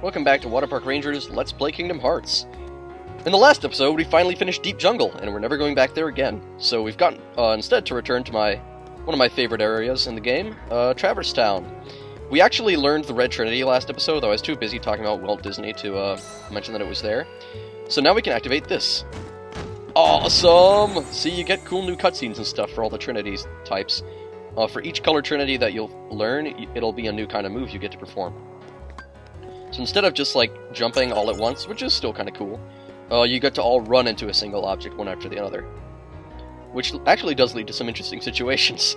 Welcome back to WaterparkRanger's Let's Play Kingdom Hearts. In the last episode, we finally finished Deep Jungle, and we're never going back there again. So we've got instead to return to one of my favorite areas in the game, Traverse Town. We actually learned the Red Trinity last episode, though I was too busy talking about Walt Disney to mention that it was there. So now we can activate this. Awesome! See, you get cool new cutscenes and stuff for all the Trinity types. For each color Trinity that you'll learn, it'll be a new kind of move you get to perform. So instead of just, like, jumping all at once, which is still kind of cool, you get to all run into a single object one after the other. Which actually does lead to some interesting situations.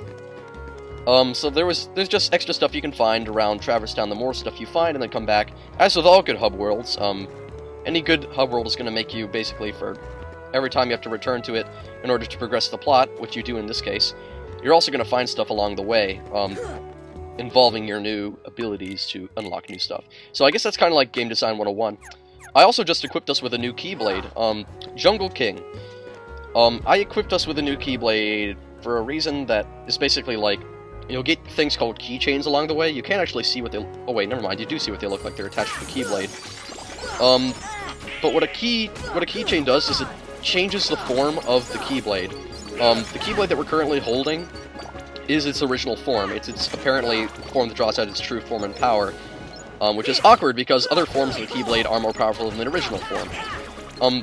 So there's just extra stuff you can find around Traverse Town. The more stuff you find, and then come back. As with all good hub worlds, any good hub world is going to make you, basically, for every time you have to return to it in order to progress the plot, which you do in this case, you're also going to find stuff along the way, involving your new abilities to unlock new stuff. So I guess that's kind of like Game Design 101. I also just equipped us with a new Keyblade, Jungle King. I equipped us with a new Keyblade for a reason that is basically like, you'll get things called keychains along the way. You can't actually see what they... Oh wait, never mind, you do see what they look like. They're attached to the Keyblade. But what a keychain does is it changes the form of the Keyblade. The Keyblade that we're currently holding is its original form. It's apparently the form that draws out its true form and power, which is awkward because other forms of the Keyblade are more powerful than the original form.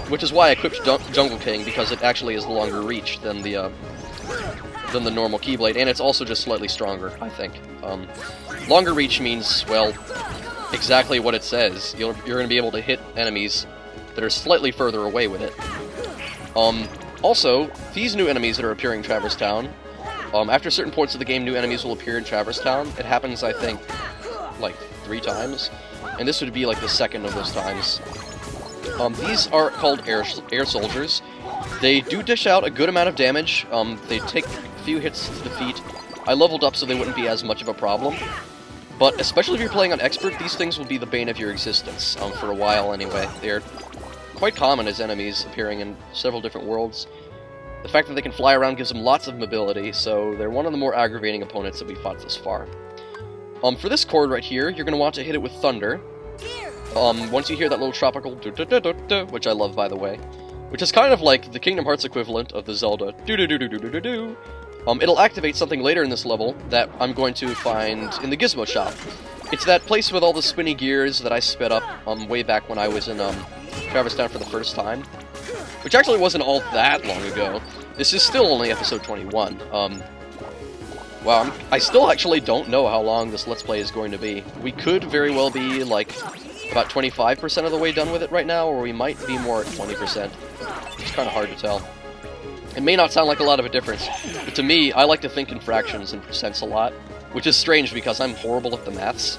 Which is why I equipped Jungle King, because it actually has longer reach than the normal Keyblade, and it's also just slightly stronger, I think. Longer reach means, well, exactly what it says. You're going to be able to hit enemies that are slightly further away with it. Also, these new enemies that are appearing in Traverse Town, after certain points of the game, new enemies will appear in Traverse Town. It happens, I think, like 3 times, and this would be like the second of those times. These are called air soldiers. They do dish out a good amount of damage. They take a few hits to defeat. I leveled up so they wouldn't be as much of a problem, but especially if you're playing on Expert, these things will be the bane of your existence, for a while anyway. They're quite common as enemies, appearing in several different worlds. The fact that they can fly around gives them lots of mobility, so they're one of the more aggravating opponents that we've fought thus far. For this chord right here, you're going to want to hit it with thunder. Once you hear that little tropical do-do-do-do-do, which I love, by the way, which is kind of like the Kingdom Hearts equivalent of the Zelda do-do-do-do-do-do-do, it'll activate something later in this level that I'm going to find in the Gizmo Shop. It's that place with all the spinny gears that I sped up way back when I was in Traverse Town for the first time. Which actually wasn't all that long ago. This is still only episode 21. Wow, I still actually don't know how long this Let's Play is going to be. We could very well be, like, about 25% of the way done with it right now, or we might be more at 20%. It's kind of hard to tell. It may not sound like a lot of a difference, but to me, I like to think in fractions and percents a lot, which is strange because I'm horrible at the maths.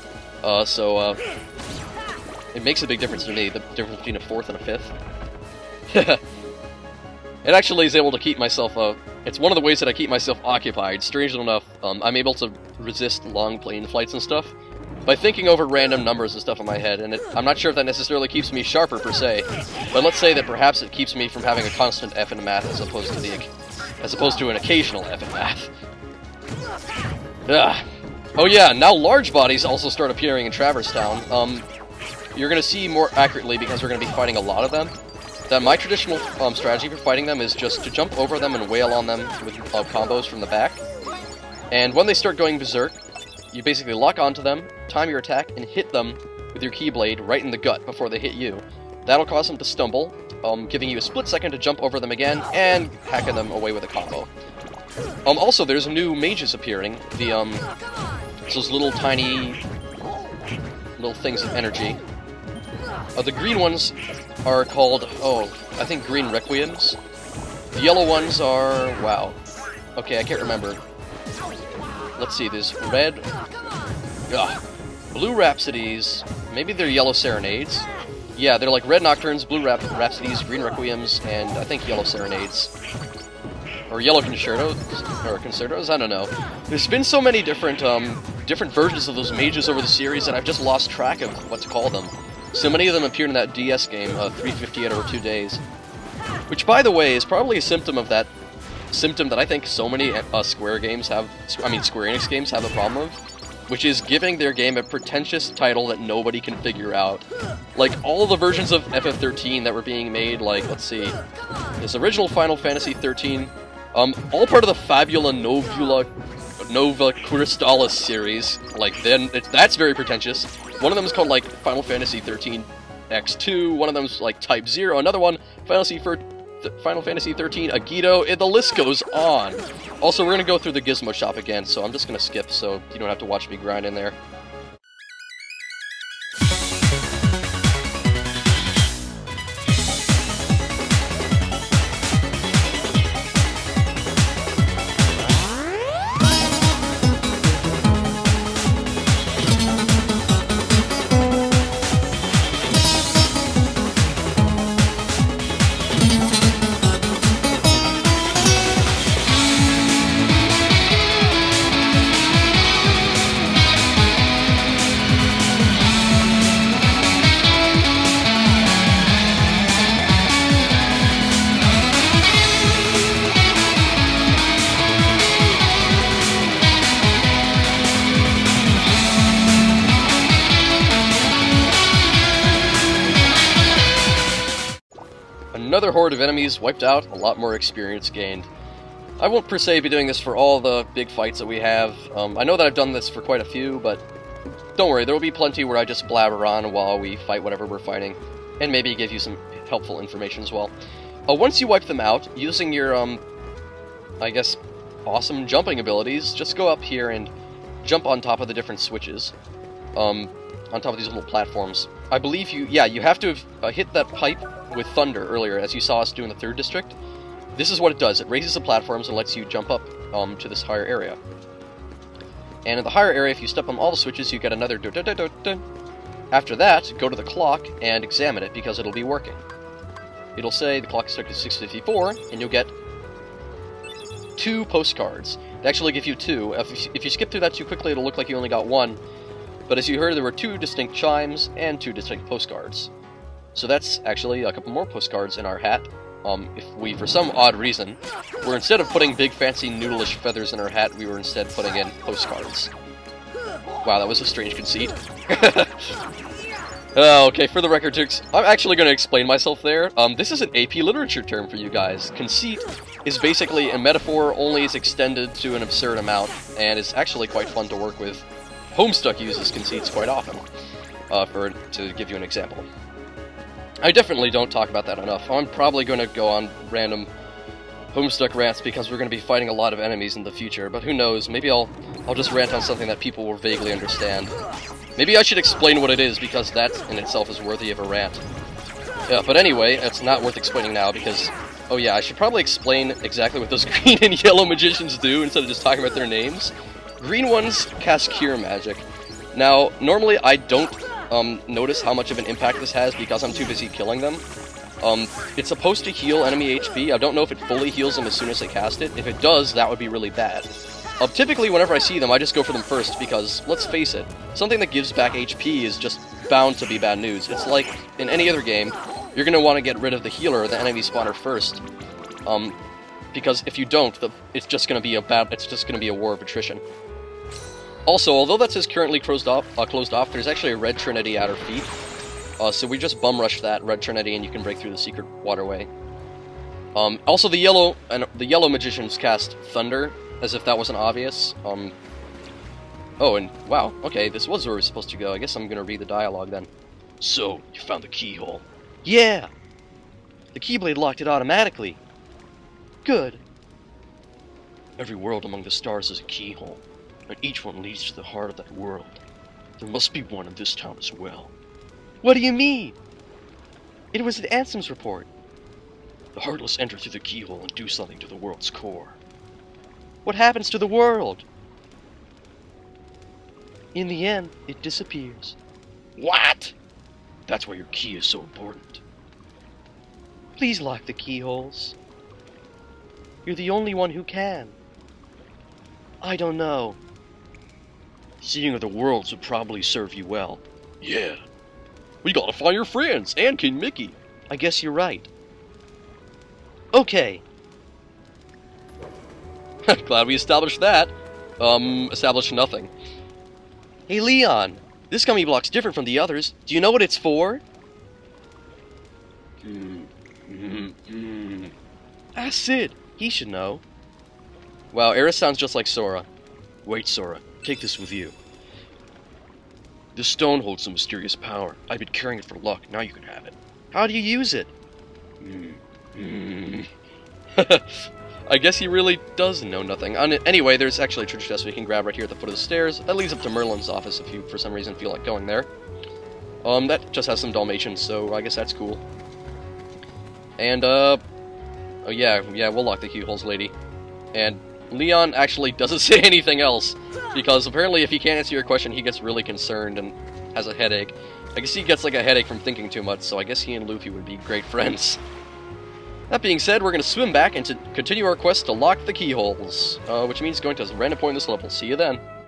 It makes a big difference to me, the difference between a fourth and a fifth. It actually is able to keep myself, it's one of the ways that I keep myself occupied. Strangely enough, I'm able to resist long plane flights and stuff by thinking over random numbers and stuff in my head, and I'm not sure if that necessarily keeps me sharper per se, but let's say that perhaps it keeps me from having a constant F in math as opposed to an occasional F in math. Ugh. Oh yeah, now large bodies also start appearing in Traverse Town. You're going to see more accurately because we're going to be fighting a lot of them. That my traditional strategy for fighting them is just to jump over them and wail on them with combos from the back. And when they start going berserk, you basically lock onto them, time your attack, and hit them with your Keyblade right in the gut before they hit you. That'll cause them to stumble, giving you a split second to jump over them again, and hacking them away with a combo. Also, there's new mages appearing. Those little tiny little things of energy. The green ones are called, I think Green Requiems. The yellow ones are, wow. Okay, I can't remember. Let's see, there's red, blue Rhapsodies, maybe they're yellow Serenades. Yeah, they're like red Nocturnes, blue Rhapsodies, green Requiems, and I think yellow Serenades. Or yellow Concertos, I don't know. There's been so many different versions of those mages over the series that I've just lost track of what to call them. So many of them appeared in that DS game, 358 over 2 days. Which, by the way, is probably a symptom of that symptom that I think so many Square Enix games have the problem of. which is giving their game a pretentious title that nobody can figure out. Like, all the versions of FF13 that were being made, like, let's see, this original Final Fantasy 13, all part of the Fabula Nova Crystallis series, like, then, that's very pretentious. One of them is called, like, Final Fantasy 13 X2, one of them is, like, Type 0, another one, Final Fantasy 13 Agito, the list goes on. Also, we're going to go through the Gizmo shop again, so I'm just going to skip so you don't have to watch me grind in there. Another horde of enemies wiped out, a lot more experience gained. I won't per se be doing this for all the big fights that we have. I know that I've done this for quite a few, but don't worry, there will be plenty where I just blabber on while we fight whatever we're fighting, and maybe give you some helpful information as well. Once you wipe them out, using your, I guess, awesome jumping abilities, just go up here and jump on top of the different switches, on top of these little platforms. I believe you have to have hit that pipe with thunder earlier, as you saw us do in the 3rd district. This is what it does. It raises the platforms and lets you jump up to this higher area. And in the higher area, if you step on all the switches, you get another dun-dun-dun-dun-dun. After that, go to the clock and examine it, because it'll be working. It'll say the clock is stuck at 6:54, and you'll get 2 postcards. They actually give you 2. If you skip through that too quickly, it'll look like you only got 1. But as you heard, there were 2 distinct chimes and 2 distinct postcards. So that's actually a couple more postcards in our hat. If we, for some odd reason, were instead of putting big fancy noodleish feathers in our hat, we were instead putting in postcards. Wow, that was a strange conceit. Okay, for the record, I'm actually going to explain myself there. This is an AP literature term for you guys. Conceit is basically a metaphor, only is extended to an absurd amount, and it's actually quite fun to work with. Homestuck uses conceits quite often, to give you an example. I definitely don't talk about that enough. I'm probably going to go on random Homestuck rants because we're going to be fighting a lot of enemies in the future, but who knows, maybe I'll just rant on something that people will vaguely understand. Maybe I should explain what it is, because that in itself is worthy of a rant. Yeah, but anyway, it's not worth explaining now, because, oh yeah, I should probably explain exactly what those green and yellow magicians do instead of just talking about their names. Green ones cast Cure Magic. Now, normally I don't notice how much of an impact this has because I'm too busy killing them. It's supposed to heal enemy HP. I don't know if it fully heals them as soon as they cast it. If it does, that would be really bad. Typically, whenever I see them, I just go for them first because, let's face it, something that gives back HP is just bound to be bad news. It's like in any other game, you're going to want to get rid of the healer or the enemy spawner first. Because if you don't, it's just going to be a war of attrition. Also, although that says currently closed off, there's actually a red Trinity at our feet. So we just bum rushed that red Trinity, and you can break through the secret waterway. Also, the yellow magicians cast Thunder, as if that wasn't obvious. Oh, and wow, okay, this was where we're supposed to go. I guess I'm gonna read the dialogue then. So, you found the keyhole? Yeah! The Keyblade locked it automatically. Good. Every world among the stars is a keyhole, and each one leads to the heart of that world. There must be one in this town as well. What do you mean? It was in Ansem's report. The Heartless enter through the keyhole and do something to the world's core. What happens to the world? In the end, it disappears. What? That's why your key is so important. Please lock the keyholes. You're the only one who can. I don't know. Seeing other worlds would probably serve you well. Yeah. We gotta find your friends, and King Mickey. I guess you're right. Okay. Glad we established that. Established nothing. Hey, Leon! This gummy block's different from the others. Do you know what it's for? Ask Sid. He should know. Wow, Eris sounds just like Sora. Wait, Sora. Take this with you. This stone holds some mysterious power. I've been carrying it for luck. Now you can have it. How do you use it? I guess he really does know nothing. Anyway, there's actually a treasure chest we can grab right here at the foot of the stairs. That leads up to Merlin's office if you, for some reason, feel like going there. That just has some Dalmatians, so I guess that's cool. And, oh yeah, we'll lock the keyholes, lady. And Leon actually doesn't say anything else, because apparently if he can't answer your question, he gets really concerned and has a headache. I guess he gets like a headache from thinking too much, so I guess he and Luffy would be great friends. That being said, we're going to swim back and to continue our quest to lock the keyholes, which means going to a random point in this level. See you then.